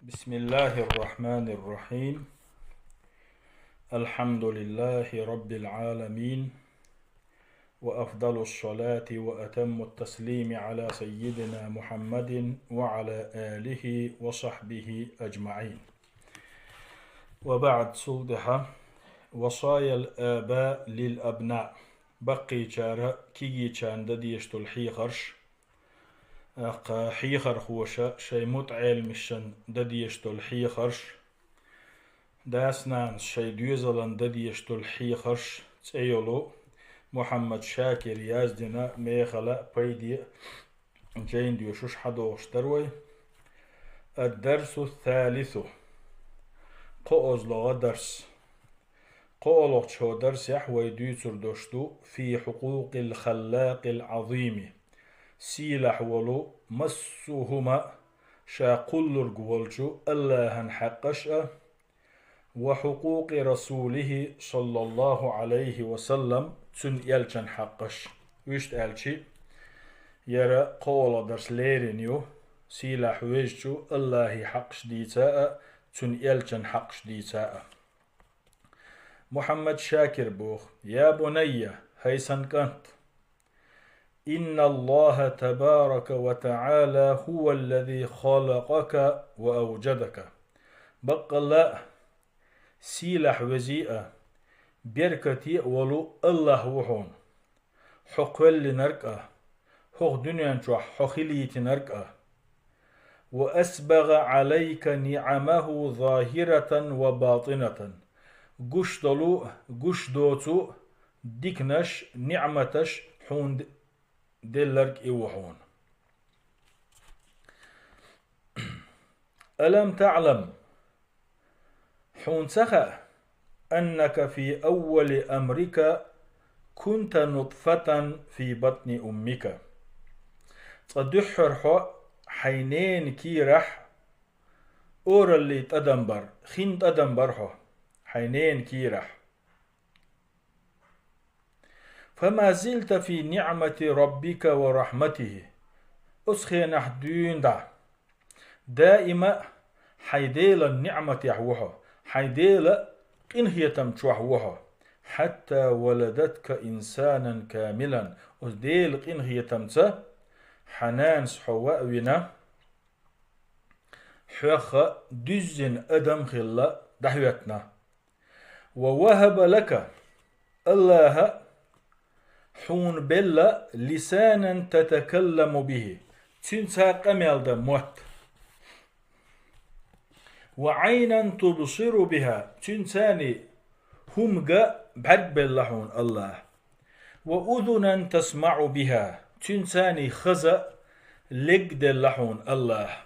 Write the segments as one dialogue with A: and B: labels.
A: بسم الله الرحمن الرحيم. الحمد لله رب العالمين، وأفضل الصلاة وأتم التسليم على سيدنا محمد وعلى آله وصحبه أجمعين. وبعد صلدها وصايا الآباء للأبناء بقي شارة كيجي شان دديشت الحيخرش حيخر خوشة شي متعيل مشان دديشت الحيخرش داسنان شي ديوزلان دديشت الحيخرش تسيولو محمد شاكر يازدنا ميخلا بيدي جين ديوشوش حدوش دروي. الدرس الثالث قوز لغة درس قولوك شو درس يحوي ديوتر دوشتو في حقوق الخلاق العظيم سيلح ولو مسوهما شا قل القولشو الله هنحقش وحقوق رسوله صلى الله عليه وسلم تن يلچن حقش ويشت ألشي يرى قول درس ليرينيو سيلح ويجتو الله حقش ديتاء تن يلچن حقش ديتاء. محمد شاكر بوخ يا بني هيسن كنت إن الله تبارك وتعالى هو الذي خلقك وأوجدك بقى لا سيلح وزيئة بركتي ولو الله وحون حقول نركة حق دنيا نشوح حقليت نركة وأسبغ عليك نعمه ظاهرة وباطنة قش دلو قش دوتو ديكنش نعمتش حون دلرك إيوحون. ألم تعلم حون سخا أنك في أول أمرك كنت نطفة في بطن أمك تدحر حو حينين كيرح أور اللي تدنبر خين تدنبر حو حينين كيرح فما زلت في نعمة ربك ورحمته أسخي نحدون دائما حيديل النعمة يحوها حيديل إن هي تمشوحوها حتى ولدتك إنسانا كاملا أسديل إن هي تمسى حنان سحواء حيخ دزن أدم خلا دحوتنا ووهب لك الله حون بلا لسانا تتكلم به تنسى قميل دموت وعينا تبصر بها تنساني همجا بعد بلحون الله وأذنا تسمع بها تنساني خزأ لقد اللحون الله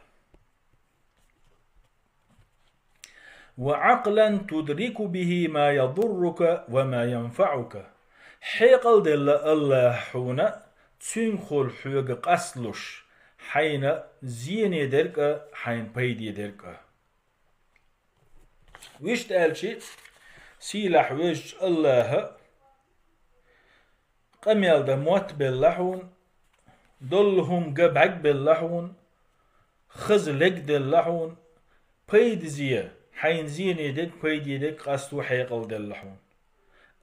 A: وعقلا تدرك به ما يضرك وما ينفعك حيقل دل الله حونا تنخل حيق قسلش حين زيني درك حين بيدي درك ويشت ألشي سيلح ويش الله قميل دموت باللحون دلهم قبعك باللحون خزلك دلحون بيد زيه حين زيني دك بيدي دك قسلو حيقل دلحون.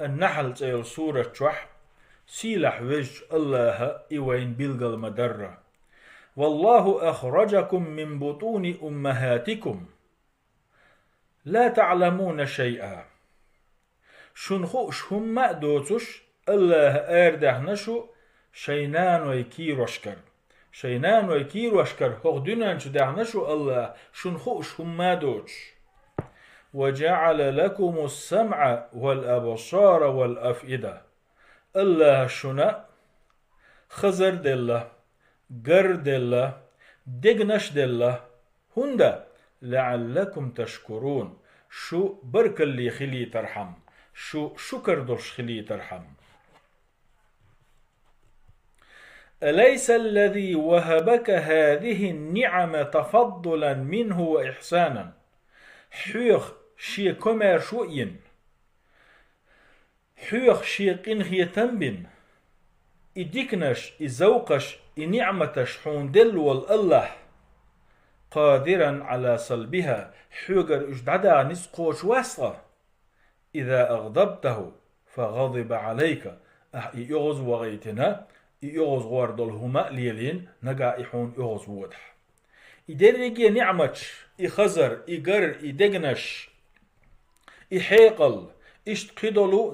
A: النحل تيل سورة شوح سيلح وجه الله إوين بلغ المدرة والله أخرجكم من بطون أمهاتكم لا تعلمون شيئا شنخوش هم دوتش الله أرده نشو شينان ويكيروشكر شينان ويكيروشكر هو دنان شده نشو الله شنخوش هم دوتش وجعل لكم السمع والأبصار والأفئدة الله شنا خزر دله قر دله دقنش دله هندا لعلكم تشكرون شو برك اللي خلي ترحم شو شكر درش خلي ترحم. أليس الذي وهبك هذه النعم تفضلا منه وإحسانا حيخ شي كمر شوين حيخ شي قن هي تنبن إديكنش إزوقش إنعمتش حون دل والله قادرا على صلبها حوغر اجدعدا نسقوش واسطة إذا أغضبته فغضب عليك يغز وغيتنا يغز غوردل هما ليلين نقا إحون يغز وضح إدرجي نعمتش إخزر إقر إدقنش إحيقل إشت قدلو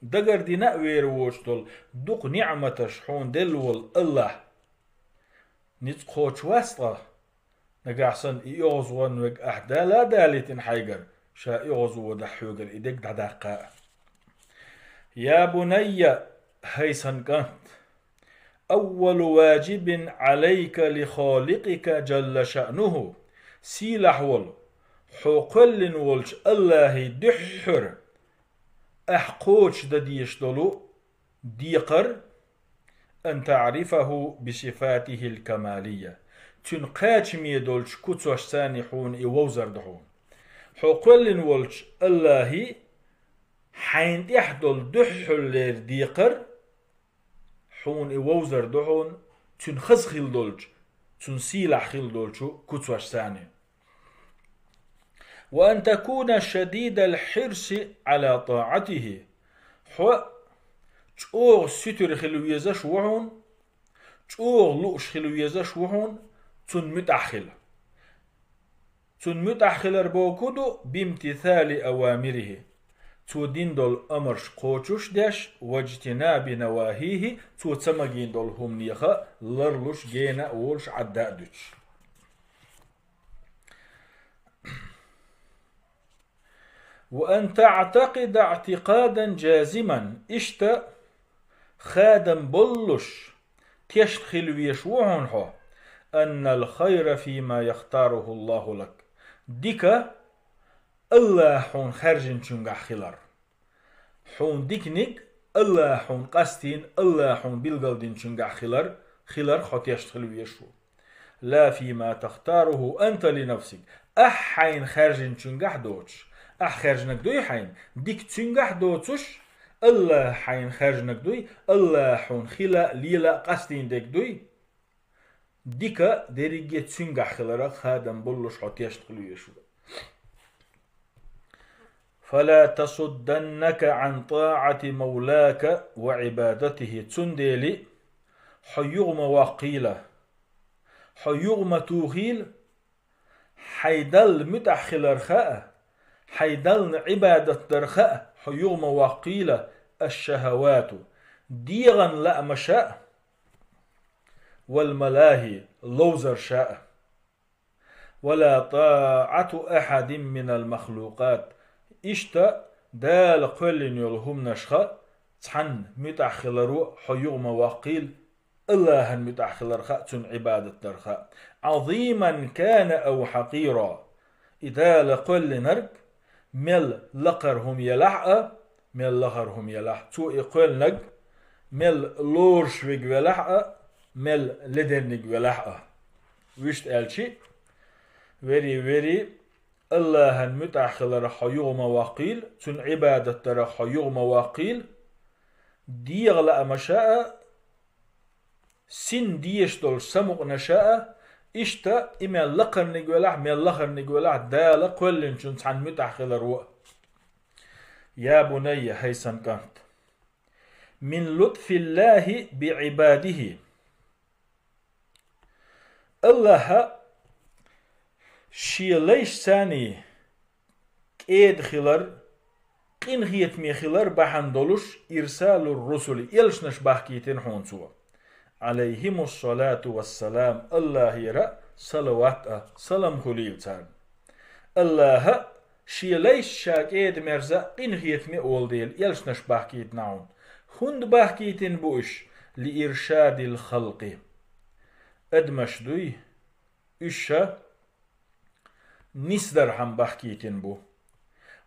A: دقر دينا وير ووش دول دوق نعمتش حون دلول الله نتقوش واسطة نقاحسن يغز ونوك أحدا لا دالتين حيقر شا يغز ودحوغر إدق ددقاء يا بني هيسن كانت أول واجب عليك لخالقك جل شأنه سيلح ول حقل ولش الله دحر أحقوش دديش دلو ديقر أن تعرفه بصفاته الكمالية تنقاش ميدولش كتوش سانحون إووزر دحون حقل ولش الله حين يحدل دحل ديقر حون إووزر دحون تنخز خيل دولج تنسيلح خيل دولشو كتوش ساني وأن تكون شديد الحرص على طاعته حو تشوغ ستر خلويزاش وحون تشوغ لوش خلويزاش وحون تن متأخل ربوكودو بامتثال أوامره تودين دول أمرش قوچوش داش واجتناب نواهيه تسمجين دول هم نيخا لرلوش جينا وولش عداء دوش وأن تعتقد اعتقادا جازما اشتا خادم بلش تشخل ويشوعن أن الخير فيما يختاره الله لك ديكا الله حون خرجن چونغا خلر حون ديكنيك الله حون قستين الله حون بلغلدين چونغا خلر خطيش تخلو يشو لا فيما تختاره أنت لنفسك أحين خرجن چونغا دوش خرجنك دوي حين ديك چونغا دوتش الله حين خرجنك دوي الله حون خلا ليلا قستين ديك دوي ديكا دريجي چونغا خلر خادم بلش خطيش تخلو يشو فلا تصدنك عن طاعة مولاك وعبادته تنديلي حيغم وقيلة حيغم توغيل حيدل متأخل رخاء حيدل عبادة درخاء حيغم وقيلة الشهوات ديغا لا مشاء والملاهي لوزر شاء ولا طاعة أحد من المخلوقات إشتا دال قلن يلهم نشخا تحن متأخلرو حيوغ مواقيل الله متأخلرخا تن عبادة درخا عظيما كان أو حقيرا إذا لقل نرك مل لقرهم يلحق مل لقرهم يلحق تو إقل نج مل لورش ويلحق مل لدنج ويلحق وشت ألشي very الله متأخل حيوغ مواقيل تن عبادة حيوغ مواقيل ديغ مشاء سن ديش دول سمق نشاء إشتا إما لقر نقولح ما لقر نقولح دالا قولن شن عن متأخل روا يا بني هيسن كانت من لطف الله بعباده الله شي ليش ثاني كيد خلر قين غيت مي خلر بحندولش إرسال الرسل إلش نشبه كيتين حونسوا عليهم الصلاة والسلام الله يرى صلوات سلام خليل تان الله شي ليش شاكيد مرزا قين غيت مي أول ديل إلش نشبه كيت نعون هند باه كيتين بوش لإرشاد الخلق أدمشدوي إشا نسدر هم بحكيتن بو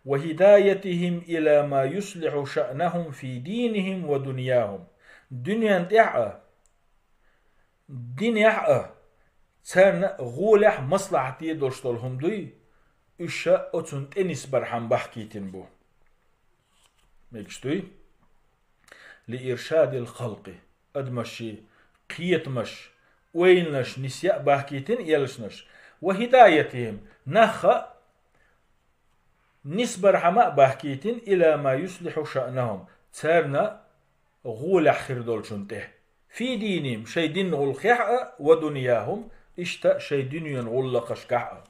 A: وهدايتهم إلى ما يصلح شأنهم في دينهم ودنياهم دنيا دنيا تان غولح مصلحتي دوشتولهم دوي إشا أتون تنسبر هم بحكيتن بو ميكشتوي لإرشاد الخلق أدمشي قيتمش وينش نسيا باكيتن يلشنش وهدايتهم نخ نسبر حما باكيتن إلى ما يصلح شأنهم تسارنا غول أخر دولشنته في دينهم شي دين غلقح ودنياهم اشتا شي دين غلقشكح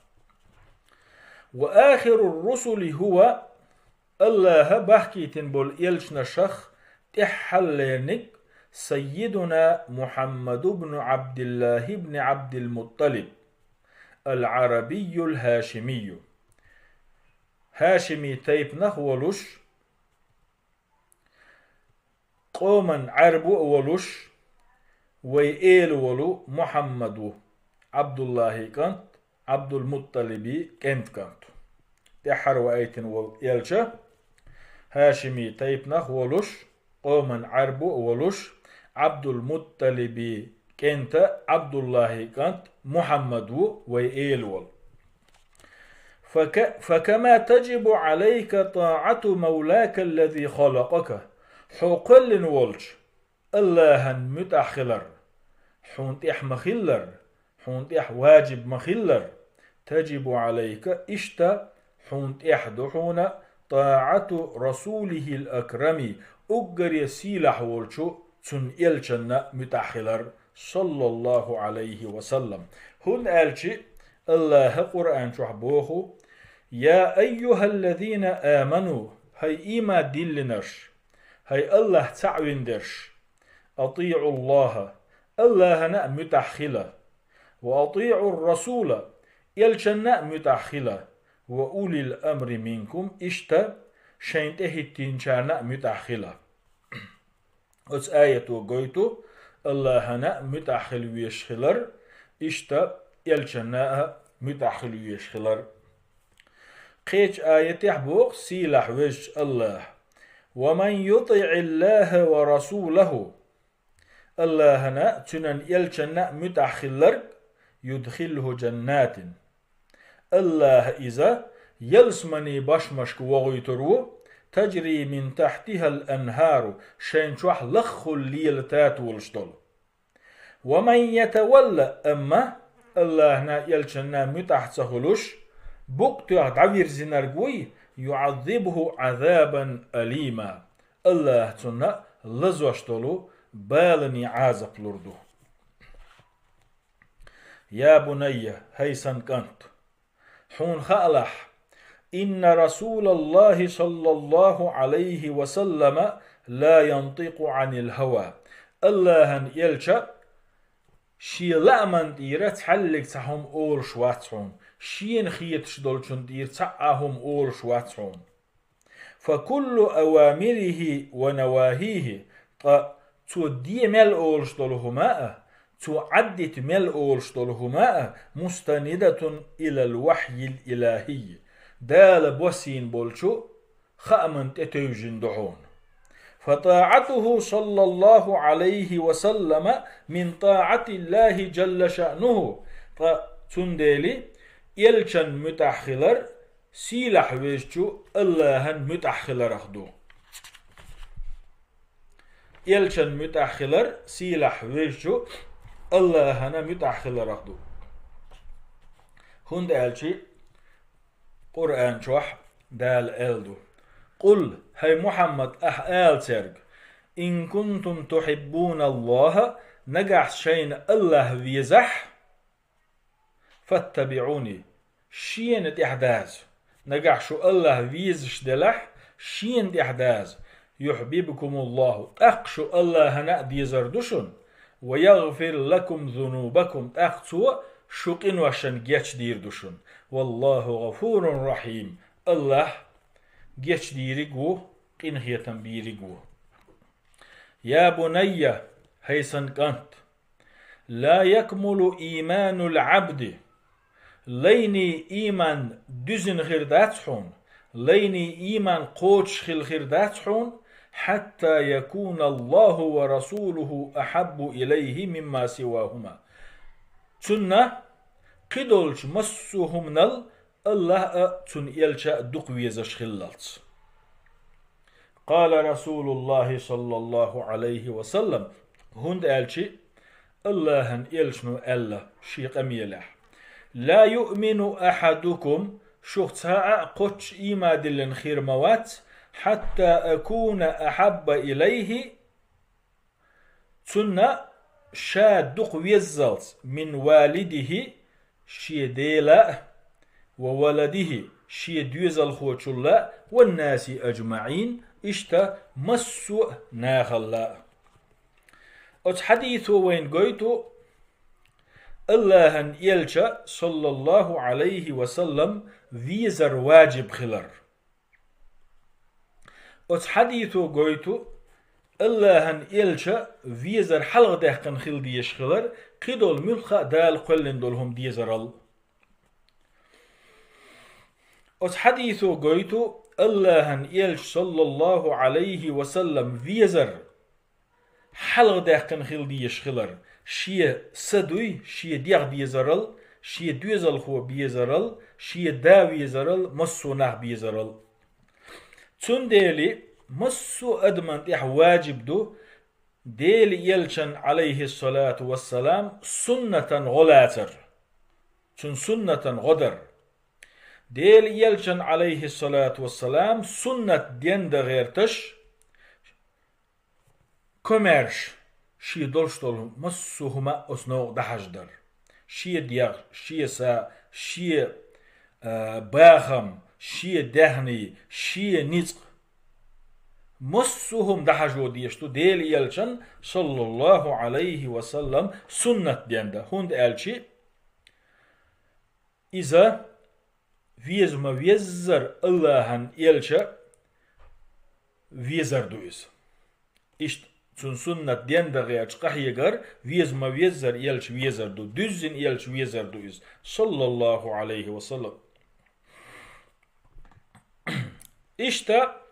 A: وآخر الرسل هو الله بحكيتن بول يلشنا شخ تحلينك سيدنا محمد بن عبد الله بن عبد المطلب العربي الهاشمي هاشمي تيب نخولوش قوما عربو أولوش ويئيل ولو محمد عبد الله كانت عبد المطلب كنت كانت تحر وأيتن ويلشا هاشمي تيب نخولوش قوما عربو أولوش عبد المطلب كنت عبد الله كانت محمد ويئيل ول فكما تجب عليك طاعة مولاك الذي خلقك حقل ولج الله متأخلر حونت إح مخلر حونت إح واجب مخلر تجب عليك إشتا حونت إح دحون طاعة رسوله الأكرم أجر يسيلح ولشو تن إلشن متأخلر صلى الله عليه وسلم هن ألشي الله قرآن شحبوه يا أيها الذين آمنوا هاي إيما دلنش هاي الله تعويندش أطيعوا الله نا متأخلة وأطيعوا الرسول يلشنا متأخلة وأولي الأمر منكم إشتا شينته التنشانا متأخلة أس آية وقويتو الله نا متأخل ويشخلر إشتا يلشنا متأخل ويشخلر قيج آية يحبوغ سيلح وجه الله ومن يطع الله ورسوله الله نا تنن يلشنا متأخلر يدخله جنات الله إذا يلسمني باشمشك وغيترو تجري من تحتها الأنهار شين شوح لخ الليل تاتولشتل ومن يتولى أما الله نا يلشنا متأخلش بقطع دعوير زنرقوي يعذبه عذابا أليما الله تنا لزوشتلو بالني عازب لردو يا بني هيسن كنت حون خالح إن رسول الله صلى الله عليه وسلم لا ينطق عن الهوى الله يلشا شي لأمن ديرة تحلق تحهم أول شواتهم شين خيتش دولشن دير تعاهم أول شواتهم فكل أوامره ونواهيه تودي مل أول شدولهما تعدت مل أول شدولهما مستندة إلى الوحي الإلهي دال بوسين بولشو خأمن تتوجن دعون فطاعته صلى الله عليه وسلم من طاعة الله جل شأنه تندلي يلشن متأخلر سيلح ويشتو الله متأخلر أخدو يلشن متأخلر سيلح ويشتو الله متأخلر أخدو هند ألشي قرآن شوح دال ألدو قل هاي محمد آل ترق إن كنتم تحبون الله نجح شين الله ويزح فاتبعوني شين إحداث نجح شو الله ويزش دلح شين إحداث يحببكم الله أقشو الله نأدي زردشن ويغفر لكم ذنوبكم أقتوا شقن وشن جيش دير دشن والله غفور رحيم الله جيش ديريقو قنهية بيريقو يا بني هيسن كانت لا يكمل إيمان العبد ليني إيمان دزن خرداتحون ليني إيمان قوتش خرداتحون حتى يكون الله ورسوله أحب إليه مما سواهما تنا قدولش مسوهم نل الله تن يلشا دقويزش خلالت قال رسول الله صلى الله عليه وسلم هند ألشي اللهن إلشنو ألا شيق أميلح لا يؤمن أحدكم شخصها قتش إيما دلن خير موات حتى أكون أحب إليه تنا شادق ويزلت من والده شي ديلا وولده شي دوزل خوشلا والناس أجمعين اشتا مسو ناخلا حديثه وين قيتو اللهن يلشا صلى الله عليه وسلم فيزر واجب خلر حديثه قيتو اللهن يلشا فيزر حلق دهقن خل ديش خلر قدول ملخا دال قلن دولهم ديزرال حديثه قيتو اللهن يلش صلى الله عليه وسلم فيزر حلق دهقن خل ديش خلر شي سدوي شي ديغ بيزرال شي دوزل خو بيزرال شي داوي يزرال مسو نح بيزرال تون ديلي مسو أدمن إح واجب دو ديلي يلشن عليه الصلاة والسلام سنة غلاتر تون سنة غدر ديلي يلشن عليه الصلاة والسلام سنة دين دا غيرتش كوميرش شي دولشتول مسو هما أسنو دحجدر شي ديغ شي سا شي باخم شي دهني شي نزق مسوهم دحجو ديشتو ديل يلشن صلى الله عليه وسلم سنة ديندا هند ألشي إذا فيزما ويزر اللهن يلشا ويزر دويز إشت تون سنة ديندا غيرش قحيقر ويزما ويزر يلش ويزر دو düzün يلش ويزر دويز صلى الله عليه وسلم إشتا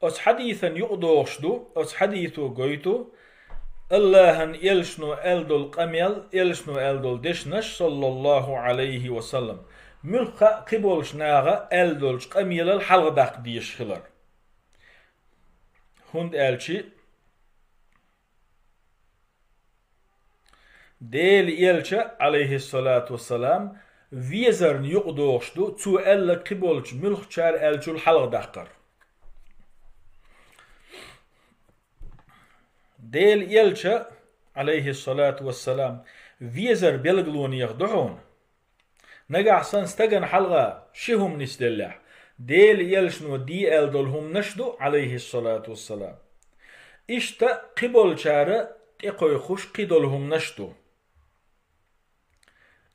A: أس حديثا يقضوشدو أس حديثو قويتو اللهن يلشنو ألدول قميل يلشنو ألدول دشنش صلى الله عليه وسلم ملقا قبولش ناغا ألدولش قميل الحلق داق ديش خلر هند ألشي ديل يلشا عليه الصلاة والسلام ويزرن يقضوشدو تو ألا قبولش ملق شار ألشو الحلق داقر ديل يلشا عليه الصلاة والسلام فيزر بلغلون يخدعون نقع سنستغن حلقة شهم نستلح ديل يلشنو دي ألدولهم نشدو عليه الصلاة والسلام إشتا قبول شارة تقوي خوش قدولهم نشدو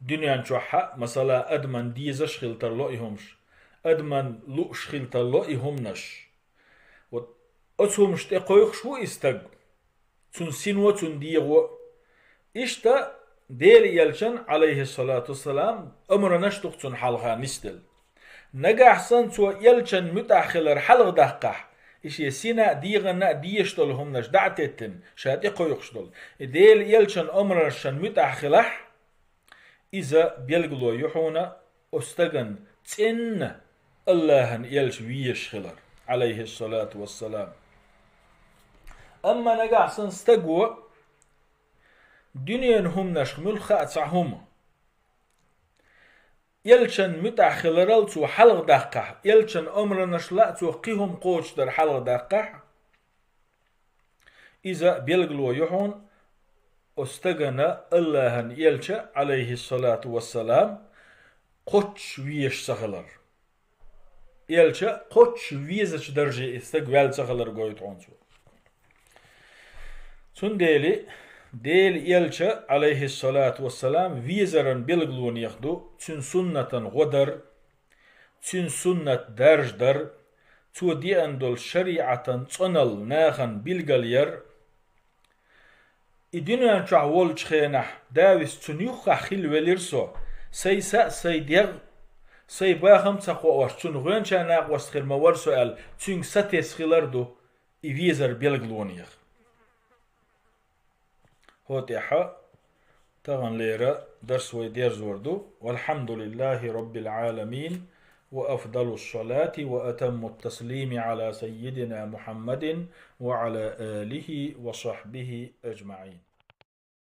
A: دنيا نشوحة مثلا أدمن ديزش خلتر لؤيهمش أدمن لؤش خلتر لؤيهمنش وأتهمش تقوي شو استغ تون سينو تون ديغو إشتا ديل يلشن عليه الصلاة والسلام أمر نشتق تون حلقة نستل نجا حسن تو يلشن متأخلر حلق دقح إيش يسينا ديغنا ديشتلهم نش دعتتن شاد يقويقشتل ديل يلشن أمر نشن متأخلح إذا بيلقلو يحونا أستغن تن اللهن يلش ويش خلر عليه الصلاة والسلام أما نجا حسن استقوى دنيا هم نشمل خاطعهم يلشن متأخلرال تو حلق دقح يلشن أمر نشلا تو قيهم قوش در حلق دقح إذا بيلقلو يحون استغنى اللهن يلشا عليه الصلاة والسلام قوش ويش سخلر يلشا قوش ويزش درجة استقوال سخلر قويت عنسو سنديلي ديل يلشا عليه الصلاة والسلام ويزرن بلغلون يخدو تن سنة غدر تن سنة درج در تو دي اندول شريعة تنل ناخن بلغلير إدنيا نشعول خينح داوس تنيوخ خيل وليرسو سيسا سيديغ سيباهم تقوى تن غنشا ناق وستخير موار سؤال تن ستيس خيلردو إويزر بلغلون يخ هوتيحا تغن ليرا درس ويدير زوردو والحمد لله رب العالمين وأفضل الصلاة وأتم التسليم على سيدنا محمد وعلى آله وصحبه أجمعين.